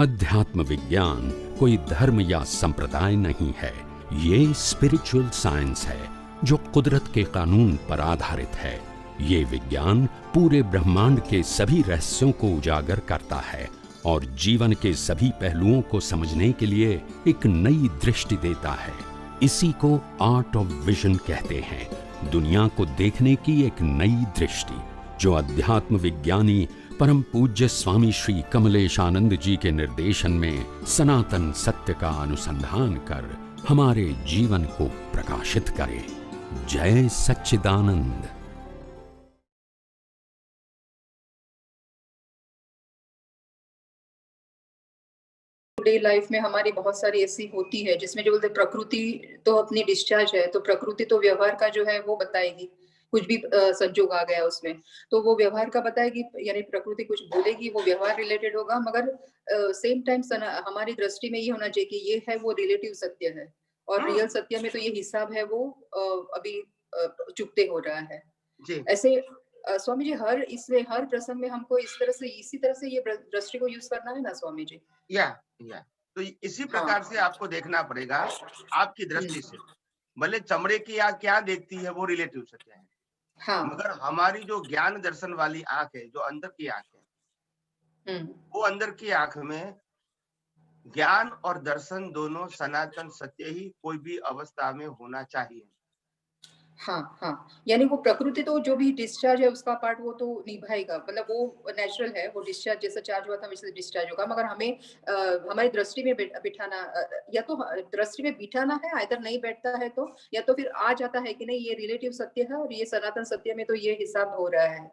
अध्यात्म विज्ञान कोई धर्म या संप्रदाय नहीं है, ये स्पिरिचुअल साइंस है जो कुदरत के कानून पर आधारित है। ये विज्ञान पूरे ब्रह्मांड के सभी रहस्यों को उजागर करता है और जीवन के सभी पहलुओं को समझने के लिए एक नई दृष्टि देता है। इसी को आर्ट ऑफ विजन कहते हैं, दुनिया को देखने की एक नई दृष्टि, जो अध्यात्म विज्ञानी परम पूज्य स्वामी श्री कमलेशानंद जी के निर्देशन में सनातन सत्य का अनुसंधान कर हमारे जीवन को प्रकाशित करे। जय सच्चिदानंद। डे लाइफ में हमारी बहुत सारी ऐसी होती है जिसमें जो बोलते प्रकृति तो अपनी डिस्चार्ज है, तो प्रकृति तो व्यवहार का जो है वो बताएगी। कुछ भी संजोग आ गया उसमें तो वो व्यवहार का बताएगी, यानी प्रकृति कुछ बोलेगी वो व्यवहार रिलेटेड होगा, मगर सेम टाइम हमारी दृष्टि में ये होना चाहिए कि ये है वो रिलेटिव सत्य है और रियल सत्य में तो ये हिसाब है वो अभी चुकते हो रहा है जी। ऐसे स्वामी जी हर प्रसंग में हमको इसी तरह से ये दृष्टि को यूज करना है ना स्वामी जी। या तो इसी प्रकार से आपको देखना पड़ेगा आपकी दृष्टि से। भले चमड़े की आंख क्या देखती है वो रिलेटिव सत्य है, हाँ। मगर हमारी जो ज्ञान दर्शन वाली आंख है, जो अंदर की आंख है, वो अंदर की आंख में ज्ञान और दर्शन दोनों सनातन सत्य ही कोई भी अवस्था में होना चाहिए। हाँ हाँ, यानी वो प्रकृति तो जो भी डिस्चार्ज है उसका पार्ट वो तो निभाएगा, मतलब वो नेचुरल है, वो डिस्चार्ज जैसा चार्ज हुआ था वैसे डिस्चार्ज होगा, मगर हमें हमारी दृष्टि में बिठाना, या तो दृष्टि में बिठाना है, आइदर नहीं बैठता है तो, या तो फिर आ जाता है कि नहीं ये रिलेटिव सत्य है और ये सनातन सत्य में तो ये हिसाब हो रहा है,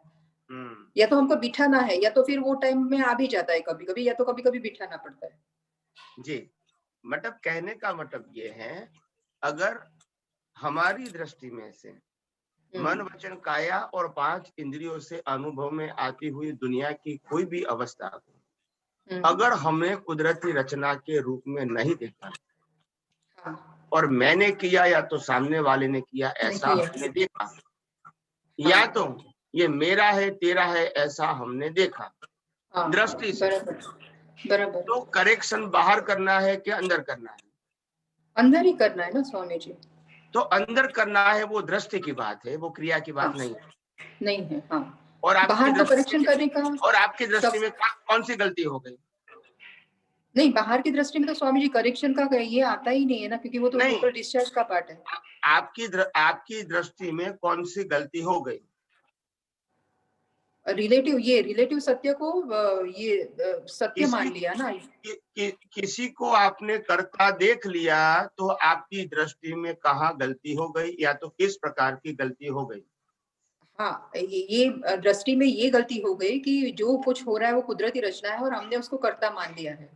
या तो हमको बिठाना है, या तो फिर वो टाइम में आ भी जाता है कभी कभी, या तो कभी कभी बिठाना पड़ता है जी। मतलब कहने का मतलब ये है, अगर हमारी दृष्टि में से मन वचन काया और 5 इंद्रियों से अनुभव में आती हुई दुनिया की कोई भी अवस्था को अगर हमें कुदरती रचना के रूप में नहीं देखा और मैंने किया या तो सामने वाले ने किया ऐसा हमने देखा, या तो ये मेरा है तेरा है ऐसा हमने देखा दृष्टि से, बराबर। तो करेक्शन बाहर करना है कि अंदर करना है? अंदर ही करना है ना स्वामी जी। तो अंदर करना है, वो दृष्टि की बात है, वो क्रिया की बात नहीं है। हाँ। और बाहर तो करेक्शन करने का, और आपकी दृष्टि में कौन सी गलती हो गई? नहीं, बाहर की दृष्टि में तो स्वामी जी करेक्शन का ये आता ही नहीं है ना, क्योंकि वो तो टोटल डिस्चार्ज का पार्ट है। आपकी दृष्टि में कौन सी गलती हो गई? रिलेटिव सत्य को ये सत्य मान लिया ना। किसी को आपने करता देख लिया तो आपकी दृष्टि में कहाँ गलती हो गई, या तो किस प्रकार की गलती हो गई? हाँ, ये दृष्टि में ये गलती हो गई कि जो कुछ हो रहा है वो कुदरती रचना है और हमने उसको कर्ता मान लिया है,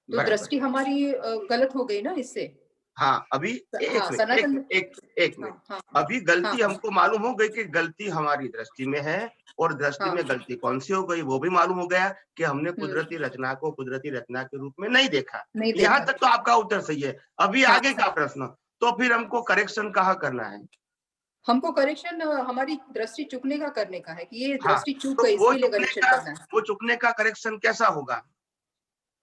तो दृष्टि हमारी गलत हो गई ना इससे। हाँ, अभी एक मिनट, अभी गलती हमको मालूम हो गई कि गलती हमारी दृष्टि में है, और दृष्टि में गलती कौन सी हो गई वो भी मालूम हो गया कि हमने कुदरती रचना को कुदरती रचना के रूप में नहीं देखा। यहाँ तक तो आपका उत्तर सही है। अभी आगे का प्रश्न, तो फिर हमको करेक्शन कहाँ करना है? हमको करेक्शन हमारी दृष्टि चुकने का करने का है कि ये दृष्टि चूक गई, इसके लिए करेक्शन करना है। वो चुकने का करेक्शन कैसा होगा?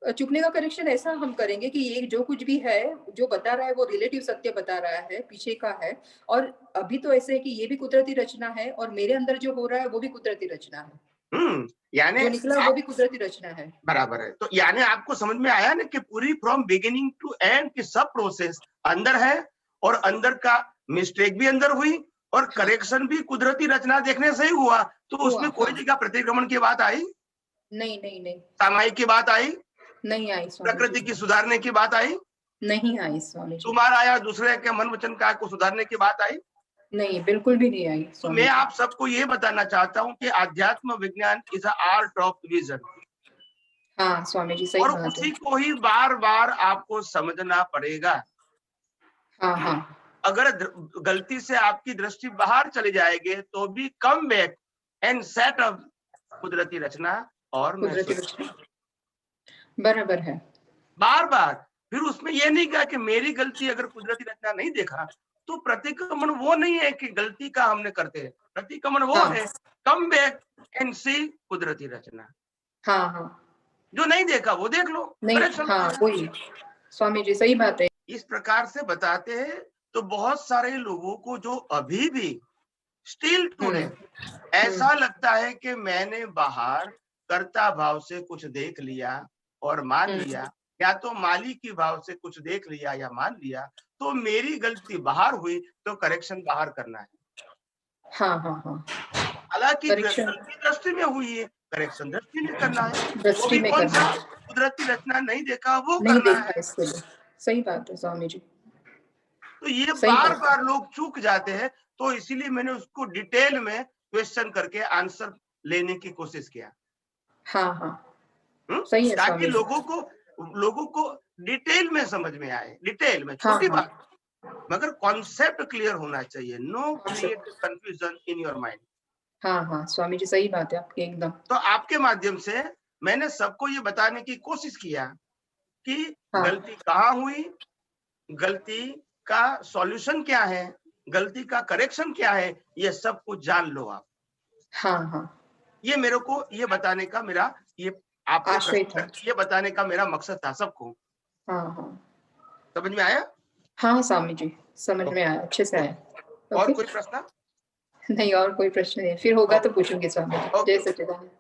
चुकने का करेक्शन ऐसा हम करेंगे कि ये जो कुछ भी है जो बता रहा है वो रिलेटिव सत्य बता रहा है, पीछे का है, और अभी तो ऐसे है कि ये भी कुदरती रचना है और मेरे अंदर जो हो रहा है वो भी कुदरती रचना है। यानी जो निकला वो भी कुदरती रचना है। बराबर है। तो यानी आपको समझ में आया ना कि पूरी फ्रॉम बिगिनिंग टू एंड की सब प्रोसेस अंदर है, और अंदर का मिस्टेक भी अंदर हुई और करेक्शन भी कुदरती रचना देखने से ही हुआ, तो उसमें कोई जगह प्रतिक्रमण की बात आई? नहीं। सामायिक की बात आई? नहीं आई। प्रकृति की सुधारने की बात आई? नहीं आई स्वामी जी। तुम्हारा या दूसरे के मन वचन काय को सुधारने की बात आई? नहीं, बिल्कुल भी नहीं आई। तो मैं आप सबको ये बताना चाहता हूँ कि आध्यात्म विज्ञान इज आर्ट ऑफ विजन। हाँ स्वामी जी, सही और बात है। उसी को ही बार बार आपको समझना पड़ेगा। हाँ। अगर गलती से आपकी दृष्टि बाहर चली जाएगी तो भी come back and set up कुदरती रचना और बराबर है। बार बार फिर उसमें यह नहीं कहा कि मेरी गलती, अगर कुदरती रचना नहीं देखा तो प्रतिक्रमण वो नहीं है कि गलती का हमने करते हैं, प्रतिक्रमण वो है कम बैक एंड सी कुदरती रचना। हाँ। जो नहीं देखा वो देख लो, नहीं, करेक्शन। हाँ वही स्वामी जी, सही बात है। इस प्रकार से बताते हैं। तो बहुत सारे लोगों को जो अभी भी स्टिल टुडे ऐसा लगता है कि मैंने बाहर कर्ता भाव से कुछ देख लिया और मान लिया, या तो माली की भाव से कुछ देख लिया या मान लिया, तो मेरी गलती बाहर हुई तो करेक्शन बाहर करना है। हाँ हाँ हाँ, हालांकि करेक्शन गलती दृष्टि में हुई है, करेक्शन दृष्टि में करना है। वो दृष्टि भी में कौन सा? करना, कुदरती रचना नहीं देखा वो नहीं करना देखा है। इसके लिए, सही बात है स्वामी जी, तो ये सही बार बात बार लोग चूक जाते हैं, तो इसीलिए मैंने उसको डिटेल में क्वेश्चन करके आंसर लेने की कोशिश किया। हाँ हाँ, सही है ताकि स्वामी जी। लोगों को डिटेल में समझ में आए, डिटेल में, हाँ छोटी हाँ, बात मगर कॉन्सेप्ट क्लियर होना चाहिए। No create confusion in your mind. हाँ हाँ स्वामी जी, सही बात है आपकी एकदम। तो आपके माध्यम से मैंने सबको ये बताने की कोशिश किया कि हाँ गलती कहाँ हुई, गलती का सॉल्यूशन क्या है, गलती का करेक्शन क्या है, ये सब कुछ जान लो आप। हाँ हाँ, ये मेरे को ये बताने का मेरा ये आपसे आशय प्रश्न था। करके ये बताने का मेरा मकसद था सबको। हाँ हाँ समझ में आया? हाँ स्वामी जी, समझ में आया, अच्छे से आया। और ओके, कोई प्रश्न? नहीं और कोई प्रश्न नहीं, फिर होगा तो पूछूंगी स्वामी जी। जय ओके। सच्चिदानंद।